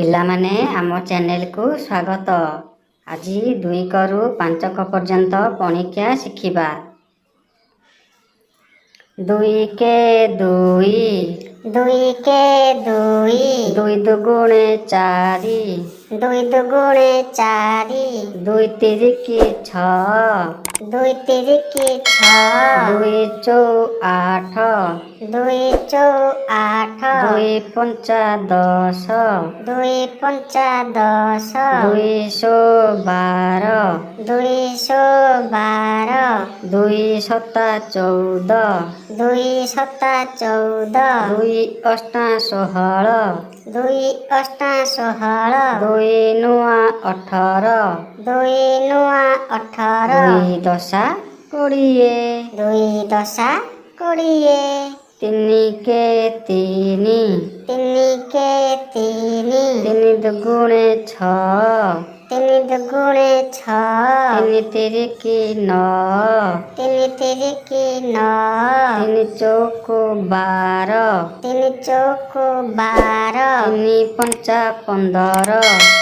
ପିଲାମାନେ ଆମ ଚ୍ୟାନେଲକୁ ସ୍ୱାଗତ। ଆଜି 2 କରୁ 5 କ ପର୍ଯ୍ୟନ୍ତ ପଣିକିଆ ଶିଖିବା। 2 କେ 2 2 କେ 2 2 ଦୁଗୁଣେ 4 2 ଦୁଗୁଣେ 4 2 ତିରିକି 6 2 ତିରିକି 6 2 ଚଉ 8 2 ଚଉ 8 2 ପଞ୍ଚା 10 2 ପଞ୍ଚା 10 2 ଶୋ 12 2 ଶୋ 12 2 ସତା 14 2 ସତା 14 2 ଅଷ୍ଟା 16 2 ଅଷ୍ଟା 16 2 ନୂଆ 18 2 ନୂଆ 18 2 ଦଶା 20 2 ଦଶା 20 3 କେ 3 3 କେ 3 3 ଦୁଗୁଣେ 6 3 ଦୁଗୁଣେ 6 3 ତିରିକି 9 3 ତିରିକି 9 3 ଚଉକୁ 12 3 ଚଉକୁ 12 3 ପଞ୍ଚା 15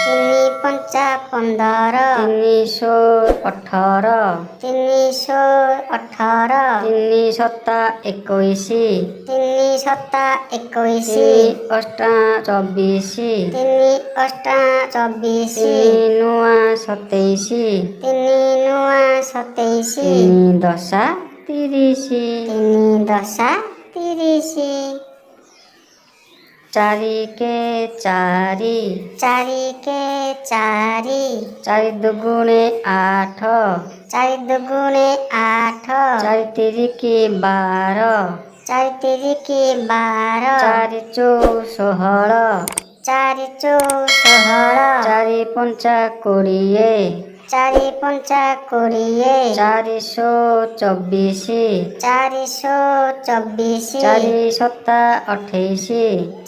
3 ପଞ୍ଚା 15 3 ଶୋ 18 3 ଶୋ 18 3 ସତା 21 3 ସତା 21 3 ଅଷ୍ଟା 24 3 ଅଷ୍ଟା 24 3 ନୂଆ 27 3 ନୂଆ 27 3 ଦଶା 30 3 ଦଶା 30 4 କେ 4 4 କେ 4 4 ଦୁଗୁଣେ 8 4 ଦୁଗୁଣେ 8 4 ତିରିକି 12 4 ତିରିକି 12 4 ଚଉ 16 4 ଚଉ 16 4 ପଞ୍ଚା 20 4 ପଞ୍ଚା 20 4 ଶୋ 24 4 ଶୋ 24 4 ସତା 28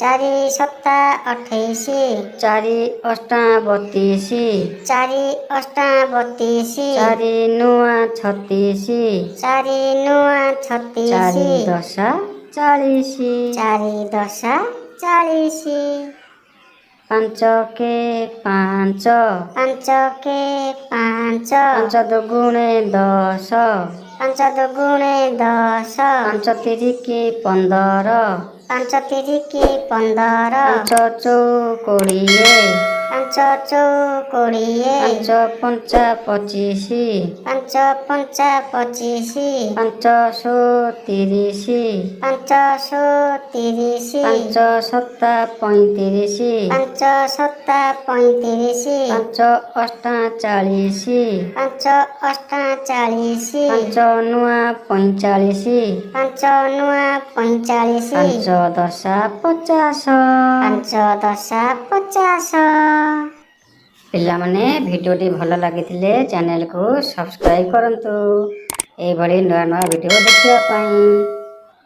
4 ସତା 28 4 ଅଷ୍ଟା 32 4 ଅଷ୍ଟା 32 4 ନୂଆ 36 4 ନୂଆ 36 4 ଦଶା 40 4 ଦଶା 40 5 କେ 5 5 କେ 5 5 ଦୁଗୁଣେ 10 5 ଦୁଗୁଣେ 10 5 ତିରିକି 15 5 ତିରିକି 15 5 ଚଉ 20 5 ଚଉ 20 5 ପଞ୍ଚା 25 5 ପଞ୍ଚା 25 5 ଶୋ 30 5 ଶୋ 30 5 ସତା 35 5 ସତା 35 5 ଅଷ୍ଟା 40 5 ଅଷ୍ଟା 40 5 ନୂଆ 45 5 ନୂଆ 45 5 ଦଶା 50 5 ଦଶା 50 ପିଲାମାନେ ଭିଡ଼ିଓଟି ଭଲ ଲାଗିଥିଲେ ଚ୍ୟାନେଲକୁ ସବସ୍କ୍ରାଇବ୍ କରନ୍ତୁ ଏଇଭଳି ନୂଆ ନୂଆ ଭିଡ଼ିଓ ଦେଖିବା ପାଇଁ।